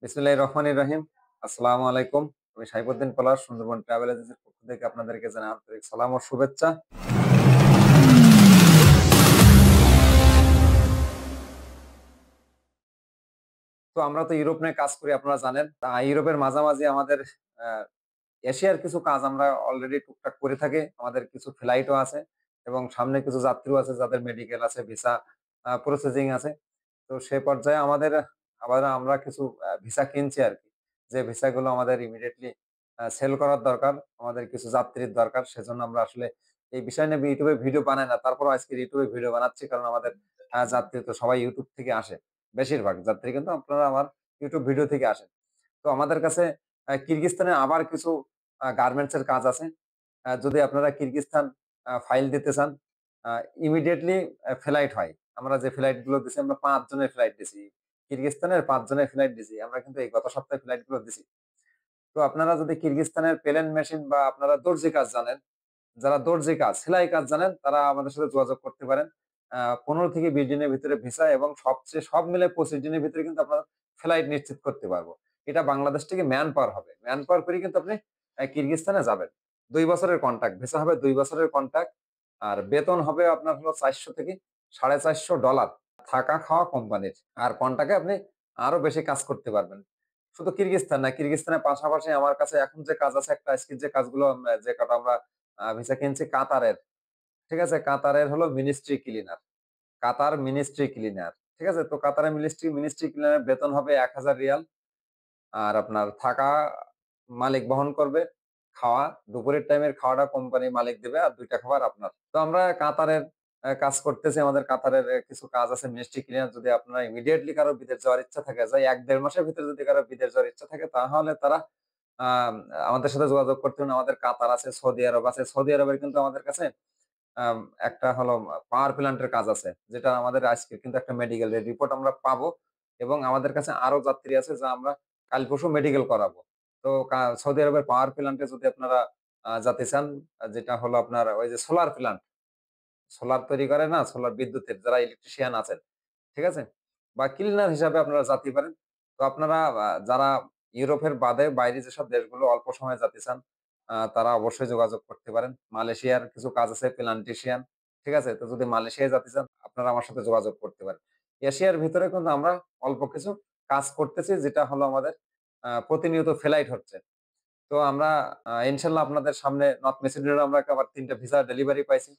বিসমিল্লাহির রহমানির রহিম। আসসালামু আলাইকুম। আমি সাইফুদ্দিন পলাশ, সুন্দরবন ট্রাভেল এজেন্সির পক্ষ থেকে আপনাদেরকে জানাই আন্তরিক সালাম ও শুভেচ্ছা। তো আমরা তো ইউরোপ নিয়ে কাজ করি, আপনারা জানেন। ইউরোপের মাঝামাঝি আমাদের আ এশিয়ার কিছু কাজ আমরা অলরেডি টুকটাক করে থাকি। আমাদের কিছু ফ্লাইটও আছে এবং সামনে কিছু যাত্রীও আছে যাদের মেডিকেল আছে, ভিসা প্রসেসিং আছে। তো সে পর্যায়ে আবার আমরা কিছু ভিসা কিনছি আরকি। যে ভিসাগুলো আমাদের ইমিডিয়েটলি সেল করার দরকার। আমাদের কিছু যাত্রীর দরকার। সেজন্য আমরা আসলে এই বিষয় নিয়ে YouTube এ ভিডিও বানাই না। তারপরেও আজকে YouTube এ ভিডিও বানাচ্ছি। কারণ আমাদের যাত্রী তো সবাই YouTube থেকে আসে। বেশিরভাগ যাত্রী কিন্তু আপনারা আমার YouTube ভিডিও থেকে আসেন। তো আমাদের কাছে কিরগিস্তানে আবার কিছু গার্মেন্টস এর কাজ আছে। যদি আপনারা কিরগিস্তান ফাইল দিতে চান, আ ইমিডিয়েটলি ফ্লাইট হয়। আমরা যে ফ্লাইট গুলো দিছি আমরা ৫ জনের ফ্লাইট দিছি। কিরগিস্তানের ৫ জনের ফ্লাইট দিছি। আমরা কিন্তু এই গত সপ্তাহে ফ্লাইট গুলো দিছি। তো আপনারা যদি কিরগিস্তানের প্লেন মেশিন বা আপনারা দর্জি কাজ জানেন, যারা দর্জি কাজ, সেলাই কাজ জানেন তারা আমাদের সাথে যোগাযোগ করতে পারেন। ১৫ থেকে ২০ দিনের ভিতরে ভিসা এবং সব মিলে ২৫ দিনের ভিতরে কিন্তু আপনার ফ্লাইট নিশ্চিত করতে পারবো। এটা বাংলাদেশ থেকে ম্যান পাওয়ার হবে। ম্যান পাওয়ার করেই কিন্তু আপনি কিরগিস্তানে যাবেন। ২ বছরের কন্ট্রাক্ট। ভিসা হবে ২ বছরের কন্ট্রাক্ট। আর বেতন হবে আপনার হলো $৪০০ থেকে $৪৫০ থাকা খাওয়া কোম্পানির। আর কন্ট্রাক্টে আপনি আরো বেশি কাজ করতে পারবেন। শুধু কিরগিস্তান না, কিরগিস্তানের পাশাপাশি আমার কাছে এখন যে কাজ আছে একটা আজকে যে কাজগুলো যে কটা আমরা ভিসা কিনছি কাতারের। ঠিক আছে? কাতারের হলো মিনিস্ট্রি ক্লিনার। কাতার মিনিস্ট্রি ক্লিনার। ঠিক আছে? তো কাতারের মিনিস্ট্রি ক্লিনারের বেতন হবে ৳১,০০০। আর আপনার থাকা মালিক বহন করবে। খাওয়া দুপুরের টাইমের খাওয়াটা কোম্পানি মালিক দিবে আর ২ টা খাবার আপনার। তো আমরা কাতারের কাজ করতেছি। আমাদের কাতারের কিছু কাজ আছে মিনিস্ট্রি ক্লিনার যদি আপনারা ইমিডিয়েটলি কারো বিদেশ যাওয়ার ইচ্ছা থাকে, যে ১-১.৫ মাসের ভিতরে যদি কারো বিদেশ যাওয়ার ইচ্ছা থাকে তাহলে তারা আমাদের সাথে যোগাযোগ করতে পারেন। আমাদের কাতার আছে, সৌদি আরব আছে। সৌদি আরবের কিন্তু আমাদের কাছে আম একটা হলো পাওয়ার প্ল্যান্টের কাজ আছে। যেটা আমাদের আজকে কিন্তু একটা মেডিকেল এর রিপোর্ট আমরা পাবো এবং আমাদের কাছে আরো যাত্রী আছে যা আমরা কাল পরশু মেডিকেল করাবো। তো সৌদি আরবের পাওয়ার প্ল্যান্টে যদি আপনারা যাতে চান, যেটা হলো আপনার ওই যে সোলার প্ল্যান্ট, সোলার তৈরি করে না? সোলার বিদ্যুতের যারা ইলেকট্রিশিয়ান আছেন, ঠিক আছে? বা ক্লিনার হিসাবে আপনারা যাতে পারেন। তো আপনারা যারা ইউরোপের বাদে বাইরে যেসব দেশগুলো অল্প সময়ে যাতে চান, তারা অবশ্যই যোগাযোগ করতে পারেন। মালয়েশিয়ার কিছু কাজ আছে প্ল্যান্টেশিয়ান, ঠিক আছে? তো যদি মালয়েশিয়ায় যাতে চান আপনারা আমার সাথে যোগাযোগ করতে পারেন। এশিয়ার ভিতরে কিন্তু আমরা অল্প কিছু কাজ করতেছি যেটা হলো আমাদের প্রতিনিয়ত ফ্লাইট হচ্ছে। তো আমরা ইনশাআল্লাহ আপনাদের সামনে নর্থ মেসিডোনিয়ার আমরা আবার ৩ টা ভিসা ডেলিভারি পাইছি।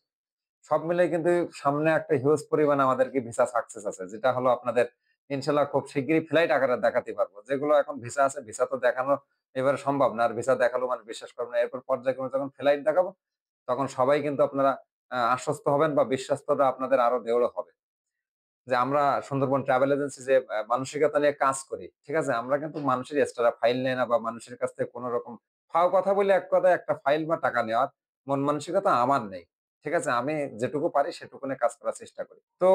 সব মিলিয়ে কিন্তু সামনে একটা হিউজ পরিমাণে আমাদেরকে ভিসা সাকসেস আছে। যেটা হলো আপনাদের ইনশাআল্লাহ খুব শিগগিরই ফ্লাইট আকারে দেখাতে পারবো। যেগুলো এখন ভিসা আছে, ভিসা তো দেখানো এবারে সম্ভব না। আর ভিসা দেখালেও মানুষ বিশ্বাস করবে না। এরপর পর্যায়ক্রমে যখন ফ্লাইট দেখাবো, তখন সবাই কিন্তু আপনারা আশ্বস্ত হবেন বা বিশ্বস্ততা আপনাদের আরো দেওড় হবে। যে আমরা সুন্দরবন ট্রাভেল এজেন্সি যে মানসিকতা নিয়ে কাজ করি, ঠিক আছে? আমরা কিন্তু মানুষের এক্সট্রা ফাইল নেই না বা মানুষের কাছ থেকে কোন রকম ফাও কথা বলে এক কথায় একটা ফাইল বা টাকা নেওয়ার মন মানসিকতা আমার নেই। ঠিক আছে? আমি যেটুকু পারি সেটুকু নিয়ে কাজ করার চেষ্টা করি। তো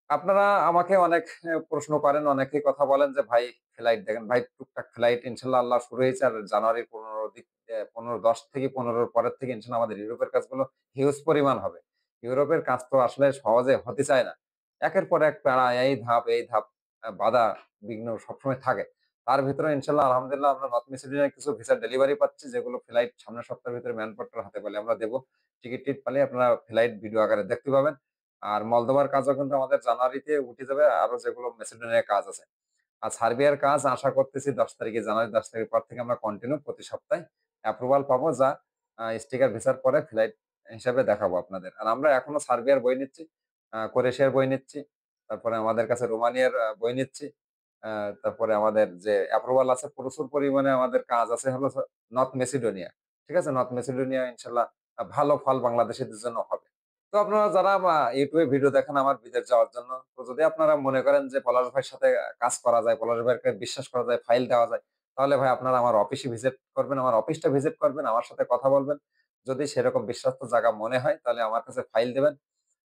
আপনারা আমাকে অনেক প্রশ্ন করেন, অনেকেই কথা বলেন যে, "ভাই ফ্লাইট দেখেন।" ভাই টুকটাক ফ্লাইট ইনশাআল্লাহ আল্লাহ শুরু হয়েছে আর জানুয়ারির ১৫ দিক ১৫ ১০ থেকে ১৫ র পরের থেকে ইনশাআল্লাহ আমাদের ইউরোপের কাজগুলো হিউজ পরিমাণ হবে। ইউরোপের কাজ তো আসলে সহজে হতে চায় না। একের পর এক প্যারা, এই ধাপ বাধা বিঘ্ন সবসময় থাকে। তার ভেতরে ইনশাআল্লাহ আলহামদুলিল্লাহ আমরা নর্থ মেসিডোনিয়ার কিছু ভিসা ডেলিভারি পাচ্ছি যেগুলো ফ্লাইট সামনের সপ্তাহের ভিতরে ম্যানপাওয়ারটার হাতে পেলে আমরা দেব। টিকিট পালে আপনারা ফ্লাইট ভিডিও আকারে দেখতে পাবেন। আর মলদোভার কাজও কিন্তু আমাদের জানুয়ারিতে উঠে যাবে আরো যেগুলো মেসিডোনিয়ার কাজ আছে। আর সার্বিয়ার কাজ আশা করতেছি ১০ তারিখে, জানুয়ারি ১০ তারিখের পর থেকে আমরা কন্টিনিউ প্রতি সপ্তাহে অ্যাপ্রুভাল পাবো যা স্টিকার ভিসার পরে ফ্লাইট হিসাবে দেখাবো আপনাদের। আর আমরা এখনো সার্বিয়ার বই নিচ্ছি, ক্রোয়েশিয়ার বই নিচ্ছি। তারপরে আমাদের কাছে রোমানিয়ার বই নিচ্ছি। আ তারপরে আমাদের যে অ্যাপ্রুভাল আছে প্রচুর পরিমাণে আমাদের কাজ আছে হলো নর্থ মেসিডোনিয়া। ঠিক আছে? নর্থ মেসিডোনিয়া ইনশাআল্লাহ ভালো ফল বাংলাদেশীদের জন্য হবে। তো আপনারা যারা YouTube এ ভিডিও দেখেন আমার বিদেশ যাওয়ার জন্য, তো যদি আপনারা মনে করেন যে পলাশ ভাইয়ের সাথে কাজ করা যায়, পলাশ ভাইকে বিশ্বাস করা যায়, ফাইল দেওয়া যায়, তাহলে ভাই আপনারা আমার অফিসে ভিজিট করবেন, আমার অফিসটা ভিজিট করবেন, আমার সাথে কথা বলবেন। যদি সেরকম বিশ্বস্ত জায়গা মনে হয় তাহলে আমার কাছে ফাইল দিবেন।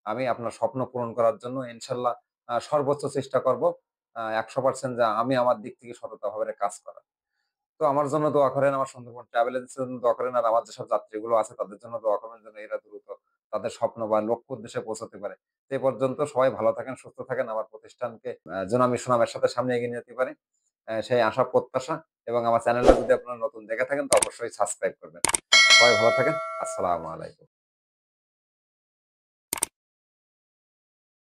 আমি আপনার স্বপ্ন পূরণ করার জন্য ইনশাআল্লাহ সর্বোচ্চ চেষ্টা করব। ১০০% যে আমি আমার দিক থেকে সততাভাবে কাজ করার। তো আমার জন্য দোয়া করেন, আমার সুন্দরবন ট্রাভেল এজেন্সির জন্য দোয়া করেন। আর আমার যেসব যাত্রীগুলো আছে তাদের জন্য দোয়া করবেন যেন এরা দ্রুত তাদের স্বপ্ন বা লক্ষ্য উদ্দেশ্যে পৌঁছাতে পারে। সে পর্যন্ত সবাই ভালো থাকেন, সুস্থ থাকেন। আমার প্রতিষ্ঠানকে যেন আমি সুনামের সাথে সামনে এগিয়ে নিয়ে যেতে পারি। সেই আশা প্রত্যাশা এবং আমার চ্যানেলটা যদি আপনারা নতুন দেখে থাকেন তো অবশ্যই সাবস্ক্রাইব করবেন। সবাই ভালো থাকেন। আসসালামু আলাইকুম।